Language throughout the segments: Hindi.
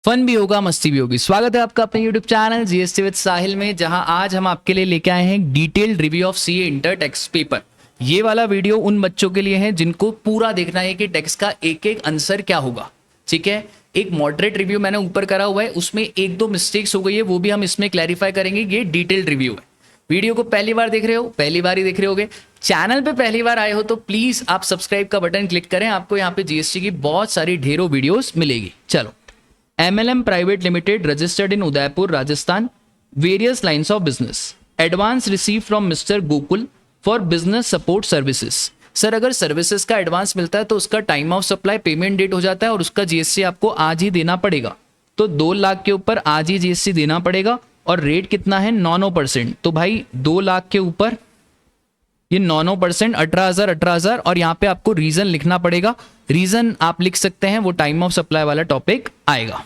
फन भी होगा, मस्ती भी होगी। स्वागत है आपका अपने यूट्यूब चैनल जीएसटी विद साहिल में, जहां आज हम आपके लिए लेके आए हैं detailed review of CA inter text paper. ये वाला वीडियो उन बच्चों के लिए है जिनको पूरा देखना है कि टेक्स्ट का एक एक आंसर क्या होगा। ठीक है, एक मॉडरेट रिव्यू मैंने ऊपर करा हुआ है, उसमें एक दो मिस्टेक्स हो गई है, वो भी हम इसमें क्लैरिफाई करेंगे। ये डिटेल्ड रिव्यू है। वीडियो को पहली बार देख रहे हो, पहली बार ही देख रहे होगे। चैनल पे पहली बार आए हो तो प्लीज आप सब्सक्राइब का बटन क्लिक करें, आपको यहाँ पे जीएसटी की बहुत सारी ढेरों वीडियोस मिलेगी। चलो, MLM Private Limited registered in Udaipur, Rajasthan. Various lines of business. Advance received from Mr. Gokul for business support services. Sir, अगर सर्विसेज का एडवांस मिलता है तो उसका time of supply payment date हो जाता है और उसका जीएसटी आपको आज ही देना पड़ेगा। तो 2 लाख के ऊपर आज ही जीएसटी देना पड़ेगा और रेट कितना है 9%। तो भाई 2 लाख के ऊपर ये 9% 18,000 और यहाँ पे आपको रीजन लिखना पड़ेगा। रीजन आप लिख सकते हैं, वो टाइम ऑफ सप्लाई वाला टॉपिक आएगा।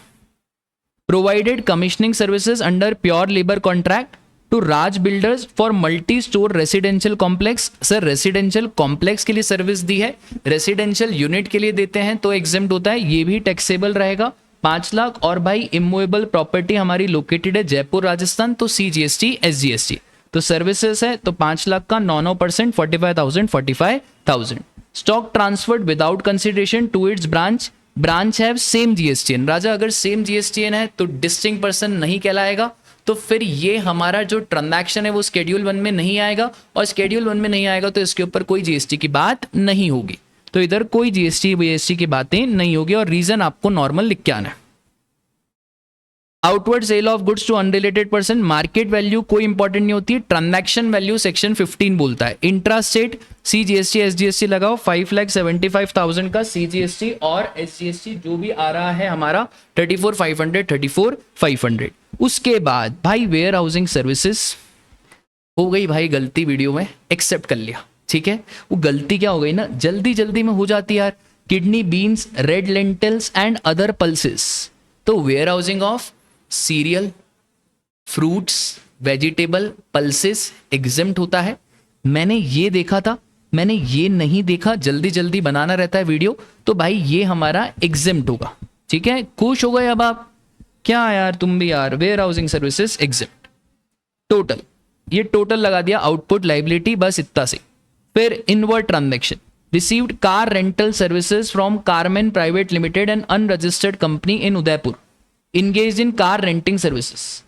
Provided commissioning services under pure labour contract to Raj builders for multi store residential complex. Sir, residential complex के लिए सर्विस दी है, रेसिडेंशियल यूनिट के लिए देते हैं तो एग्जेम्प्ट होता है, ये भी टैक्सेबल रहेगा 5 लाख। और भाई इमूवेबल प्रॉपर्टी हमारी लोकेटेड है जयपुर राजस्थान, तो CGST SGST। तो सर्विसेज है तो 5 लाख का 9% 45,000। Stock transferred without consideration to its branch have same GSTN। राजा, अगर सेम GSTN है तो डिस्टिंक्ट पर्सन नहीं कहलाएगा, तो फिर ये हमारा जो ट्रांजैक्शन है वो स्केड्यूल 1 में नहीं आएगा, और स्केड्यूल 1 में नहीं आएगा तो इसके ऊपर कोई GST की बात नहीं होगी। तो इधर कोई GST की बातें नहीं होगी और रीजन आपको नॉर्मल लिख के आना है। Outward sale of goods to unrelated person, market value कोई इंपॉर्टेंट नहीं होती है, ट्रांजैक्शन वैल्यू सेक्शन 15 बोलता है। इंट्रा स्टेट CGST SGST लगाओ, 5,75,000 का CGST और SGST जो भी आ रहा है हमारा 34,500। उसके बाद भाई वेयर हाउसिंग सर्विसेज हो गई, भाई गलती वीडियो में एक्सेप्ट कर लिया। ठीक है, वो गलती क्या हो गई ना, जल्दी में हो जाती यार। Kidney beans, red lentils and other pulses. तो warehousing of cereal, fruits, vegetable, pulses exempt होता है। मैंने ये देखा था, मैंने ये नहीं देखा, जल्दी बनाना रहता है वीडियो, तो भाई ये हमारा एग्जेम्प्ट होगा। ठीक है, खुश हो गए अब आप? क्या यार तुम भी यार, warehousing services exempt. Total, ये टोटल लगा दिया, आउटपुट लाइबिलिटी, बस इतना से। फिर inward transaction, received car rental services from Carmen private limited and unregistered company in Udaipur, engaged in car renting services,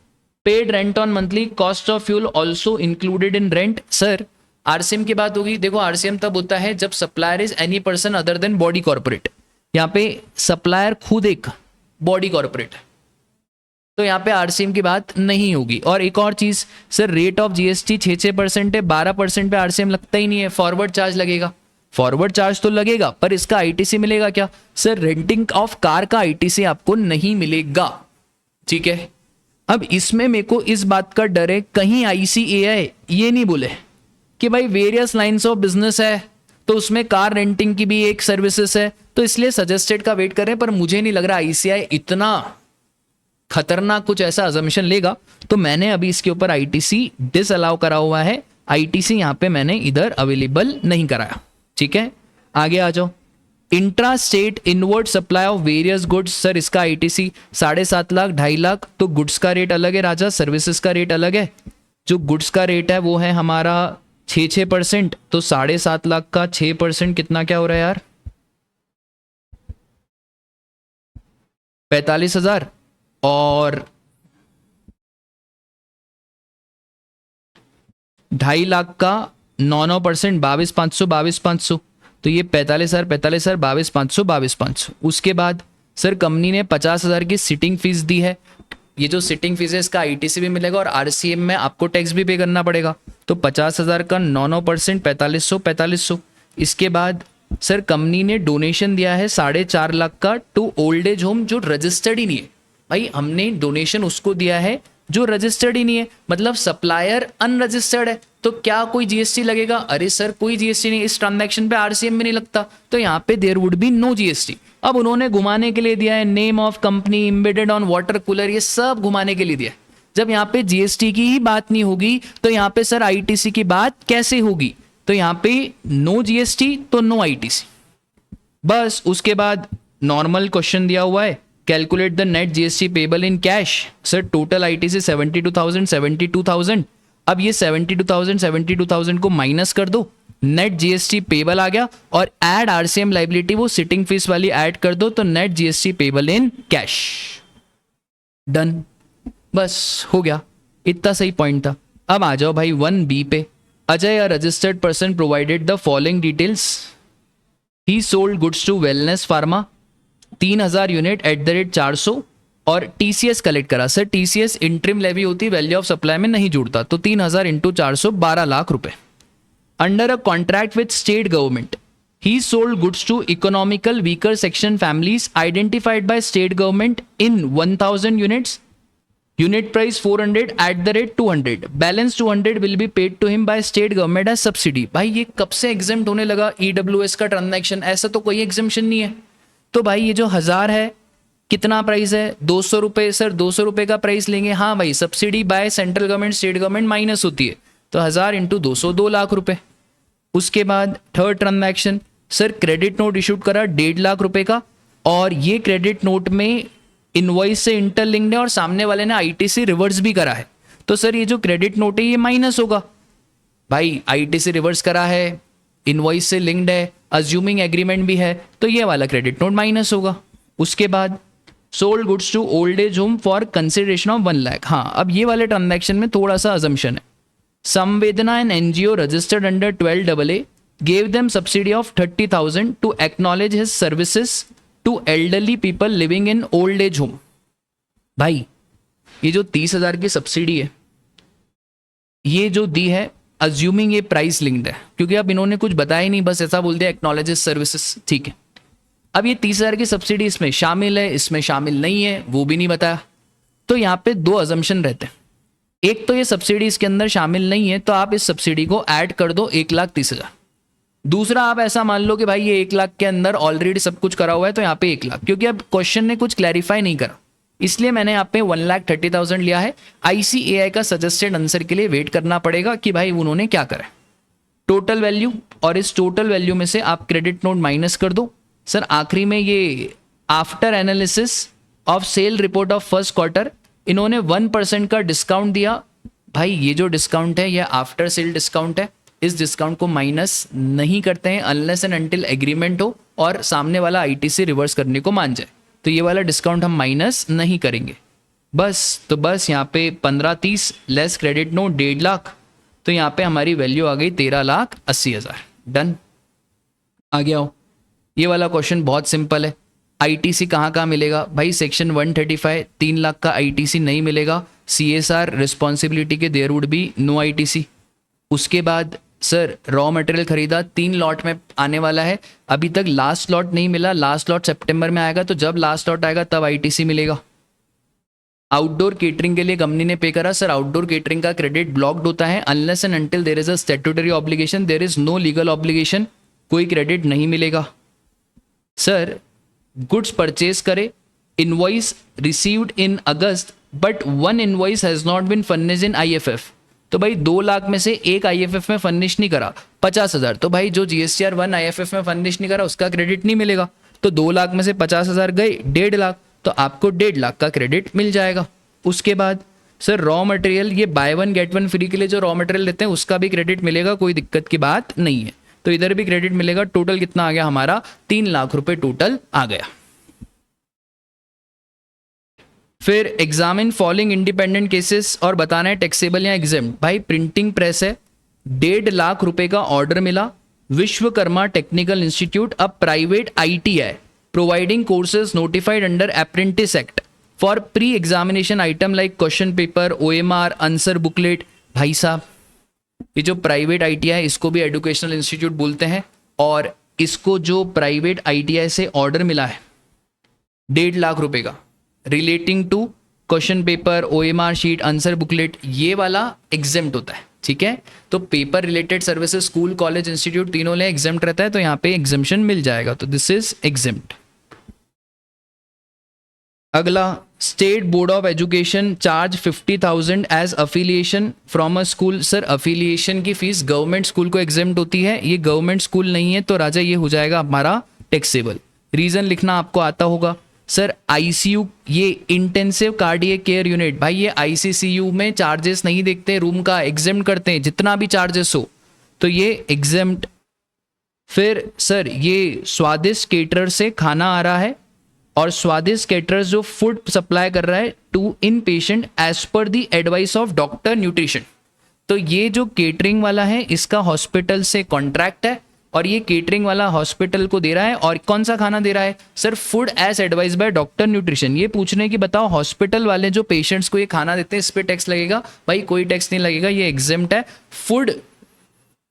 paid rent on monthly, cost of fuel also included in rent। Sir, RCM की बात होगी। देखो, RCM तब होता है जब supplier is any person other than body corporate. यहाँ पे सप्लायर खुद एक बॉडी कॉर्पोरेट है, तो यहाँ पे RCM की बात नहीं होगी। और एक और चीज सर, रेट ऑफ GST 6% है, 12% पे RCM लगता ही नहीं है, फॉरवर्ड चार्ज लगेगा। फॉरवर्ड चार्ज तो लगेगा पर इसका ITC मिलेगा क्या? सर, रेंटिंग ऑफ कार का ITC आपको नहीं मिलेगा। ठीक है, अब इसमें मेरे को इस बात का डर है कहीं ICAI ये नहीं बोले कि भाई वेरियस लाइंस ऑफ बिजनेस है तो उसमें कार रेंटिंग की भी एक सर्विसेज है, तो इसलिए सजेस्टेड का वेट करें। पर मुझे नहीं लग रहा ICAI इतना खतरनाक कुछ ऐसा अजम्पशन लेगा, तो मैंने अभी इसके ऊपर ITC डिसअलाउ करा हुआ है। ITC यहाँ पे मैंने इधर अवेलेबल नहीं कराया। ठीक है, आगे आ जाओ। Intra state inward supply of various goods, sir इसका ITC 7.5 लाख 2.5 लाख। तो गुड्स का रेट अलग है राजा, सर्विसेज का रेट अलग है। जो गुड्स का रेट है वो है हमारा 6%, तो 7.5 लाख का 6% कितना क्या हो रहा है यार, 45,000। और 2.5 लाख का 9% 22,500। तो ये 45,000 22,500। उसके बाद सर कंपनी ने 50,000 की सिटिंग फीस दी है। ये जो सिटिंग फीस है इसका ITC भी मिलेगा और RCM में आपको टैक्स भी पे करना पड़ेगा। तो 50,000 का 9% 4,500। इसके बाद सर कंपनी ने डोनेशन दिया है 4.5 लाख का टू ओल्ड एज होम, जो रजिस्टर्ड ही नहीं है। भाई हमने डोनेशन उसको दिया है जो रजिस्टर्ड ही नहीं है, मतलब सप्लायर अनरजिस्टर्ड है, तो क्या कोई GST लगेगा? अरे सर कोई GST नहीं, इस ट्रांजैक्शन पे RCM में नहीं लगता, तो यहाँ पे there would be no GST। अब उन्होंने घुमाने के लिए दिया है name of company, embedded on water cooler, ये सब घुमाने के लिए दिया है। जब यहाँ पे GST की ही बात नहीं होगी तो यहाँ पे सर ITC की बात कैसे होगी? तो यहाँ पे नो GST तो नो ITC। बस उसके बाद नॉर्मल क्वेश्चन दिया हुआ है, calculate the net GST payable in cash. Sir total ITC 72,000 अब ये 72,000 को माइनस कर दो, नेट जीएसटी पेबल आ गया, और ऐड आरसीएम लाइबिलिटी, वो सिटिंग फीस वाली ऐड कर दो, तो net GST payable in cash. Done, बस हो गया, इतना सही पॉइंट था। अब आ जाओ भाई 1B पे। Ajay a registered person provided the following details. He sold goods to Wellness Pharma 3000 unit @400 और टीसीएस कलेक्ट करा। सर टीसीएस इंट्रिम लेवी होती, वैल्यू ऑफ सप्लाई में नहीं जुड़ता, तो 3000 × 400 12 लाख रुपए। Under a contract with state government he sold goods to economical weaker section families identified by state government in 1000 units, unit price 400 @200, balance 200 will be paid to him by state government as subsidy. भाई ये कब से एग्जेम्प्ट होने लगा ईडब्ल्यूएस का ट्रांजैक्शन? ऐसा तो कोई एग्जेम्पशन नहीं है। तो भाई ये जो 1000 है, कितना प्राइस है? 200 रुपये। सर 200 रुपये का प्राइस लेंगे, हाँ भाई subsidy by central government state government minus होती है, तो 1000 × 200 2 लाख रुपए। उसके बाद third transaction, sir credit note issued करा 1.5 लाख रुपए का, और ये क्रेडिट नोट में इनवॉइस से इंटरलिंक्ड है और सामने वाले ने आईटीसी रिवर्स भी करा है, तो सर ये जो क्रेडिट नोट है ये माइनस होगा। भाई आईटीसी रिवर्स करा है, इनवॉइस से लिंक्ड है, अज्यूमिंग एग्रीमेंट भी है, तो ये वाला क्रेडिट नोट माइनस होगा। उसके बाद sold goods to old age home for consideration of 1 lakh. हाँ, अब ये वाले ट्रांजैक्शन में थोड़ा सा अजम्पशन है। संवेदना an NGO registered under 12AA gave them subsidy of 30,000 to acknowledge his services to elderly people living in old age home। भाई ये जो 30,000 की सब्सिडी है, ये जो दी है, अज्यूमिंग ये प्राइस लिंक्ड है, क्योंकि अब इन्होंने कुछ बताया ही नहीं, बस ऐसा बोल दिया एक्नॉलेजेस सर्विसेज, ठीक है। अब ये 30,000 की सब्सिडी इसमें शामिल है, इसमें शामिल नहीं है, वो भी नहीं बताया। तो यहाँ पे 2 अजम्पशन रहते हैं। एक तो ये सब्सिडी इसके अंदर शामिल नहीं है, तो आप इस सब्सिडी को ऐड कर दो 1,30,000। दूसरा, आप ऐसा मान लो कि भाई ये 1 लाख के अंदर ऑलरेडी सब कुछ करा हुआ है, तो यहाँ पे 1 लाख, क्योंकि अब क्वेश्चन ने कुछ क्लैरिफाई नहीं करा, इसलिए मैंने यहाँ पे 1,30,000 लिया है। आईसीएआई का सजेस्टेड आंसर के लिए वेट करना पड़ेगा कि भाई उन्होंने क्या करा, टोटल वैल्यू, और इस टोटल वैल्यू में से आप क्रेडिट नोट माइनस कर दो। सर आखिरी में ये after analysis of sale report of first quarter इन्होंने 1% का डिस्काउंट दिया। भाई ये जो डिस्काउंट है ये आफ्टर सेल डिस्काउंट है, इस डिस्काउंट को माइनस नहीं करते हैं अनलेस एंड अनटिल एग्रीमेंट हो और सामने वाला आईटीसी रिवर्स करने को मान जाए, तो ये वाला डिस्काउंट हम माइनस नहीं करेंगे। बस तो बस यहाँ पे 1530 लेस क्रेडिट नोट 1.5 लाख, तो यहाँ पे हमारी वैल्यू आ गई 13,80,000। डन, आ गया हो। ये वाला क्वेश्चन बहुत सिंपल है। आईटीसी कहाँ कहाँ मिलेगा? भाई सेक्शन 135 3 लाख का आईटीसी नहीं मिलेगा। सीएसआर रिस्पॉन्सिबिलिटी के there would be no ITC. उसके बाद सर रॉ मटेरियल खरीदा 3 लॉट में आने वाला है, अभी तक लास्ट लॉट नहीं मिला, लास्ट लॉट सितंबर में आएगा, तो जब लास्ट लॉट आएगा तब आईटीसी मिलेगा। आउटडोर केटरिंग के लिए कंपनी ने पे करा। सर आउटडोर केटरिंग का क्रेडिट ब्लॉक्ड होता है unless and until there is a statutory obligation, there is no legal obligation, कोई क्रेडिट नहीं मिलेगा। सर गुड्स परचेज करे, invoice received in August but 1 invoice has not been furnished in IFF, तो भाई 2 लाख में से एक आईएफएफ में फर्निश नहीं करा 50,000, तो भाई जो जीएसटीआर 1 आईएफएफ में फर्निश नहीं करा उसका क्रेडिट नहीं मिलेगा, तो 2 लाख में से 50,000 गए 1.5 लाख, तो आपको 1.5 लाख का क्रेडिट मिल जाएगा। उसके बाद सर रॉ मटेरियल, ये बाय 1 गेट 1 फ्री के लिए जो रॉ मटेरियल लेते हैं उसका भी क्रेडिट मिलेगा, कोई दिक्कत की बात नहीं है, तो इधर भी क्रेडिट मिलेगा। टोटल कितना आ गया हमारा? 3 लाख रुपए टोटल आ गया। फिर एग्जामिन फॉलोइंग इंडिपेंडेंट केसेस और बताना है टैक्सेबल या एग्जेम्प्ट। भाई प्रिंटिंग प्रेस है, 1.5 लाख रुपए का ऑर्डर मिला, Vishwakarma technical institute a private ITI providing courses notified under apprentice act for pre examination item like question paper, OMR, answer booklet. भाई साहब ये जो प्राइवेट आईटीआई इसको भी एजुकेशनल इंस्टीट्यूट बोलते हैं, और इसको जो प्राइवेट आईटीआई से ऑर्डर मिला है 1.5 लाख रुपए का relating to question paper, OMR sheet, answer booklet, ये वाला एग्जेम्प्ट होता है, ठीक है। तो paper related services school, college, institute तीनों ले एग्जेम्प्ट रहता है, तो यहाँ पे एग्जेम्पशन मिल जाएगा, तो दिस इज एग्जेम्प्ट। अगला, state board of education charge 50,000 as affiliation from a school. Sir affiliation की फीस गवर्नमेंट स्कूल को एग्जेम्प्ट होती है, ये गवर्नमेंट स्कूल नहीं है, तो राजा ये हो जाएगा हमारा टैक्सेबल। रीजन लिखना आपको आता होगा, सर आईसीयू, ये इंटेंसिव कार्डियक केयर यूनिट, भाई ये आईसीसीयू में चार्जेस नहीं देखते, रूम का एग्जेम्प्ट करते हैं जितना भी चार्जेस हो, तो ये एग्जेम्प्ट। फिर सर ये स्वादिष्ट केटरर से खाना आ रहा है और स्वादिष्ट केटरर्स जो फूड सप्लाई कर रहा है to in patient as per the advice of doctor nutrition. तो ये जो केटरिंग वाला है इसका हॉस्पिटल से कॉन्ट्रैक्ट है और ये केटरिंग वाला हॉस्पिटल को दे रहा है। और कौन सा खाना दे रहा है sir? Food as advice by doctor nutrition. ये पूछने की बताओ हॉस्पिटल वाले जो पेशेंट्स को ये खाना देते हैं इस पे टैक्स लगेगा? भाई कोई टैक्स नहीं लगेगा, ये एग्जेम्प्ट है। Food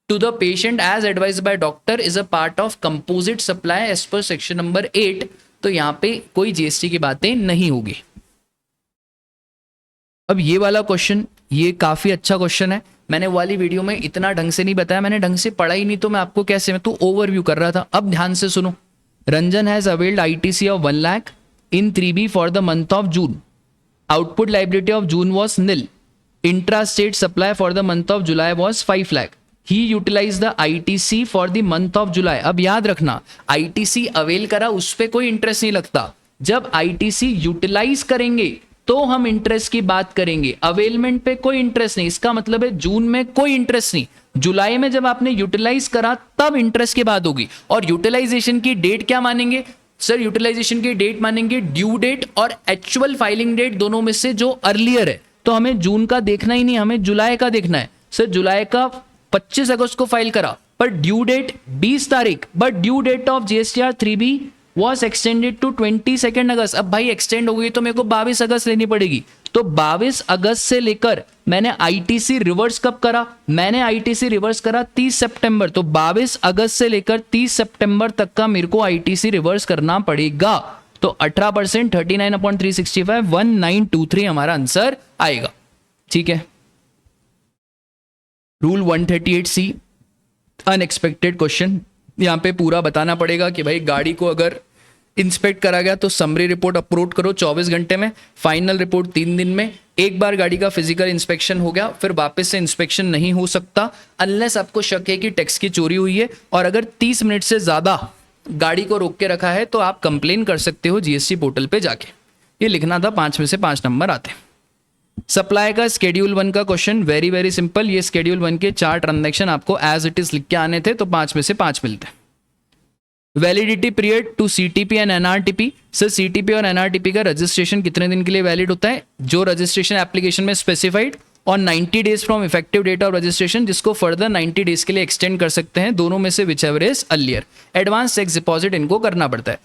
to the patient as advised by doctor is a part of composite supply as per section number 8। तो यहां पे कोई जीएसटी की बातें नहीं होगी। अब ये वाला क्वेश्चन, ये काफी अच्छा क्वेश्चन है। मैंने वाली वीडियो में इतना ढंग से नहीं बताया, मैंने ढंग से पढ़ा ही नहीं, तो मैं आपको कैसे, मैं तो ओवरव्यू कर रहा था। अब ध्यान से सुनो। Ranjan has availed ITC of 1 lakh in 3B for the month of June. Output liability of June was nil. Intra state supply for the month of July was 5 lakh. He utilize the ITC for the month of July. अब याद रखना, ITC अवेल करा उस पर कोई इंटरेस्ट नहीं लगता। जब ITC यूटिलाइज करेंगे तो हम इंटरेस्ट की बात करेंगे, अवेलमेंट पे कोई इंटरेस्ट नहीं। इसका मतलब है जून में कोई इंटरेस्ट नहीं, जुलाई में जब आपने यूटिलाइज करा तब इंटरेस्ट की बात होगी। और यूटिलाइजेशन की डेट क्या मानेंगे सर? यूटिलाइजेशन की डेट मानेंगे ड्यू डेट और एक्चुअल फाइलिंग डेट, दोनों में से जो अर्लियर है। तो हमें जून का देखना ही नहीं, हमें जुलाई का देखना है। सर जुलाई का 25 अगस्त को फाइल करा पर ड्यू डेट 20 तारीख, but due date of GSTR 3B was extended to 22 August. अब भाई एक्सटेंड हो गई तो मेरे को 22 अगस्त लेनी पड़ेगी। तो 22 अगस्त से लेकर मैंने ITC रिवर्स कब करा? मैंने ITC रिवर्स करा 30 सितंबर। तो 22 अगस्त से लेकर 30 सितंबर तक का मेरे को ITC रिवर्स करना पड़ेगा। तो 18% 39/365 1923 हमारा आंसर आएगा। ठीक है। रूल 138C अनएक्सपेक्टेड क्वेश्चन, यहाँ पे पूरा बताना पड़ेगा कि भाई गाड़ी को अगर इंस्पेक्ट करा गया तो समरी रिपोर्ट अपलोड करो 24 घंटे में, फाइनल रिपोर्ट 3 दिन में। एक बार गाड़ी का फिजिकल इंस्पेक्शन हो गया फिर वापस से इंस्पेक्शन नहीं हो सकता अनलेस आपको शक है कि टैक्स की चोरी हुई है। और अगर 30 मिनट से ज़्यादा गाड़ी को रोक के रखा है तो आप कंप्लेन कर सकते हो GST पोर्टल पे जाके। ये लिखना था, 5 में से 5 नंबर आते हैं। सप्लाई का शेड्यूल 1 का क्वेश्चन वेरी वेरी सिंपल। ये शेड्यूल 1 के 4 ट्रांजैक्शन आपको एज इट इज लिख के आने थे, तो 5 में से 5 मिलते हैं। Validity period to CTP and NRTP। Sir CTP और NRTP का रजिस्ट्रेशन कितने दिन के लिए वैलिड होता है? जो रजिस्ट्रेशन एप्लीकेशन में स्पेसिफाइड, और 90 days from effective date of registration, जिसको फर्दर 90 डेज के लिए एक्सटेंड कर सकते हैं। दोनों में से whichever is earlier. Advance tax deposit इनको करना पड़ता है।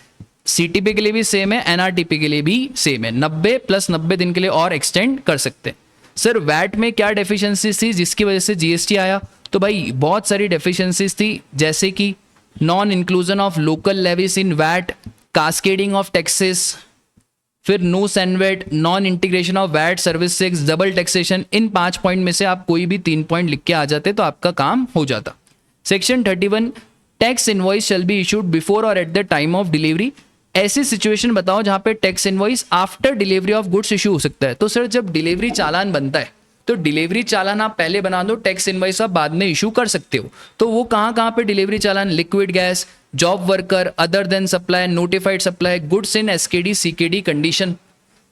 CTP के लिए भी सेम है, NRTP के लिए भी सेम है। 90 + 90 दिन के लिए और एक्सटेंड कर सकते हैं। सर वैट में क्या डेफिशिएंसीज थी जिसकी वजह से GST आया? तो भाई बहुत सारी डेफिशिएंसीज थी, जैसे कि non inclusion of local levies in VAT, cascading of taxes, फिर no CENVAT, non integration of VAT service tax, double taxation. इन 5 पॉइंट में से आप कोई भी 3 पॉइंट लिख के आ जाते तो आपका काम हो जाता। Section 31 tax invoice shall be issued before और at the time of delivery. ऐसी सिचुएशन बताओ जहां पे tax invoice after delivery of goods issue हो सकता है। तो सर जब डिलीवरी चालान बनता है तो डिलीवरी चालान आप पहले बना दो, टैक्स इनवॉइस आप बाद में इशू कर सकते हो। तो वो कहां पे delivery challan? Liquid gas, job worker, other than supply, notified supply, goods in SKD CKD condition.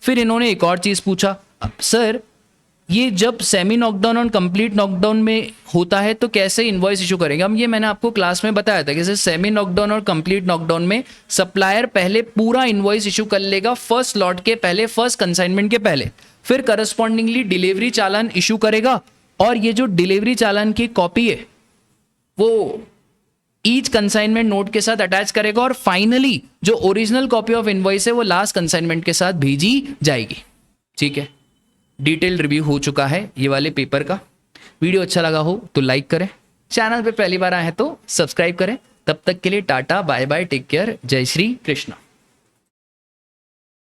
फिर इन्होंने एक और चीज पूछा, सर ये जब सेमी नॉकडाउन और कंप्लीट नॉकडाउन में होता है तो कैसे इनवॉइस इशू करेंगे? हम ये मैंने आपको क्लास में बताया था कि सेमी नॉकडाउन और कंप्लीट नॉकडाउन में सप्लायर पहले पूरा इनवॉइस इशू कर लेगा फर्स्ट लॉट के पहले, फर्स्ट कंसाइनमेंट के पहले, फिर करस्पॉन्डिंगली डिलीवरी चालान इशू करेगा। और ये जो डिलीवरी चालान की कॉपी है वो ईच कंसाइनमेंट नोट के साथ अटैच करेगा और फाइनली जो ओरिजिनल कॉपी ऑफ इनवॉइस है वो लास्ट कंसाइनमेंट के साथ भेजी जाएगी। ठीक है, डिटेल रिव्यू हो चुका है ये वाले पेपर का। वीडियो अच्छा लगा हो तो लाइक करें, चैनल पे पहली बार आए हैं तो सब्सक्राइब करें। तब तक के लिए ta-ta, bye bye, take care, जय श्री कृष्णा।